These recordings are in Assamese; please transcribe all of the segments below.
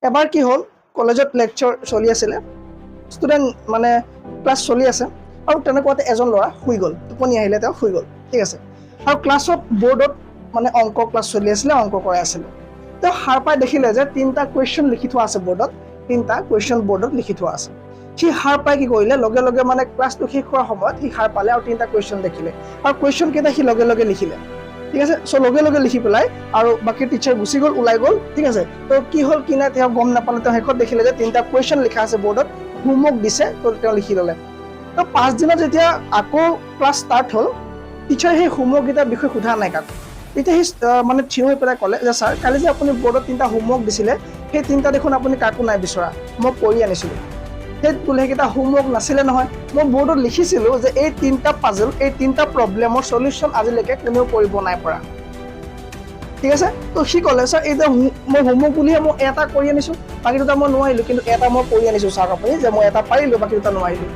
এবাৰ কি হ'ল কলেজত লেকচাৰ চলি আছিলে ষ্টুডেণ্ট মানে ক্লাছ চলি আছে আৰু তেনেকুৱাতে এজন ল'ৰা শুই গ'ল টোপনি আহিলে তেওঁ শুই গ'ল ঠিক আছে আৰু ক্লাছত বৰ্ডত মানে অংক ক্লাছ চলি আছিলে অংক কৰাই আছিলে তেওঁ সাৰ পাই দেখিলে যে 3টা কুৱেশ্যন লিখি থোৱা আছে বৰ্ডত 3টা কুৱেশ্যন বৰ্ডত লিখি থোৱা আছে সি সাৰ পাই কি কৰিলে লগে লগে মানে ক্লাছটো শেষ হোৱাৰ সময়ত সি সাৰ পালে আৰু 3টা কুৱেশ্যন দেখিলে আৰু কুৱেশ্যন কেইটা সি লগে লগে লিখিলে ঠিক আছে সো লগে লগে লিখি পেলাই আৰু বাকি টিচাৰ গুচি গ'ল ওলাই গ'ল ঠিক আছে তো কি হ'ল কি নাই তেওঁ গম নাপালে তেওঁ শেষত দেখিলে যে 3টা কুৱেশ্যন লিখা আছে বৰ্ডত হোমৱৰ্ক দিছে তো তেওঁ লিখি ল'লে তো 5 দিনত যেতিয়া আকৌ ক্লাছ ষ্টাৰ্ট হ'ল টিচাৰ সেই হোমৱৰ্ক কেইটাৰ বিষয়ে সোধা নাই কাকো এতিয়া সি মানে থিয় হৈ পেলাই ক'লে যে ছাৰ কালি যে আপুনি বৰ্ডত 3টা হোমৱৰ্ক দিছিলে সেই 3টা দেখোন আপুনি কাকো নাই বিচৰা মই কৰি আনিছিলোঁ সেই বোলে সেইকেইটা হোমৱৰ্ক নাছিলে নহয় মই বৰ্ডত লিখিছিলোঁ যে এই 3টা পাজল এই 3টা প্ৰব্লেমৰ সলিউশ্যন আজিলৈকে কোনেও কৰিব নাই পৰা ঠিক আছে তো সি ক'লে ছাৰ এই যে মই হোমৱৰ্ক বুলিহে মই এটা কৰি আনিছোঁ বাকী দুটা মই নোৱাৰিলোঁ কিন্তু এটা মই কৰি আনিছোঁ ছাৰ আপুনি যে মই এটা পাৰিলোঁ বাকী দুটা নোৱাৰিলোঁ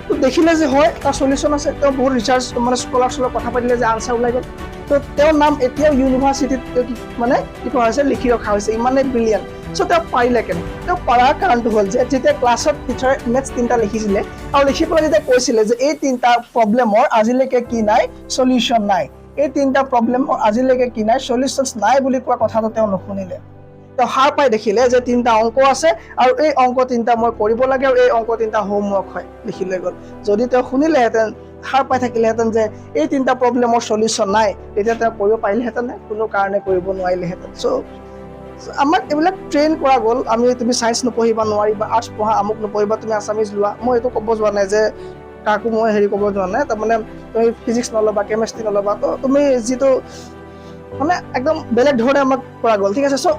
তো দেখিলে যে হয় এটা সলিউশ্যন আছে তেওঁ বহুত ৰিচাৰ্চ মানে স্কলাৰ্ছৰ লগত কথা পাতিলে যে আনচাৰ ওলাই গ'ল তো তেওঁৰ নাম এতিয়াও ইউনিভাৰ্চিটিত মানে কি কোৱা হৈছে লিখি ৰখা হৈছে ইমানেই ব্ৰিলিয়াণ্ট চ' তেওঁ পাৰিলে কেনে তেওঁ পঢ়াৰ কাৰণটো হ'ল যে যেতিয়া ক্লাছত টিচাৰে নেক্সট 3টা লিখিছিলে আৰু লিখি পেলাই যেতিয়া কৈছিলে যে এই 3টা প্ৰব্লেমৰ আজিলৈকে কি নাই সলিউশ্যন নাই এই 3টা প্ৰব্লেমৰ আজিলৈকে কি নাই সলিউশ্যনছ নাই বুলি কোৱা কথাটো তেওঁ নুশুনিলে তেওঁ সাৰ পাই দেখিলে যে 3টা অংক আছে আৰু এই অংক 3টা মই কৰিব লাগে আৰু এই অংক 3টা হোমৱৰ্ক হয় লিখি লৈ গ'ল যদি তেওঁ শুনিলেহেঁতেন সাৰ পাই থাকিলেহেঁতেন যে এই 3টা প্ৰব্লেমৰ সলিউশ্যন নাই তেতিয়া তেওঁ কৰিব পাৰিলেহেঁতেন কোনো কাৰণে কৰিব নোৱাৰিলেহেঁতেন চ' আমাক এইবিলাক ট্ৰেইন কৰা গ'ল আমি তুমি ছায়েন্স নপঢ়িবা নোৱাৰিবা আৰ্টছ পঢ়া আমুক নপঢ়িবা তুমি আছামিজ লোৱা মই এইটো ক'ব যোৱা নাই যে কাকো মই হেৰি ক'ব যোৱা নাই তাৰমানে তুমি ফিজিক্স নল'বা কেমেষ্ট্ৰি নল'বা তো তুমি যিটো মানে একদম বেলেগ ধৰণে আমাক কৰা গ'ল ঠিক আছে চ'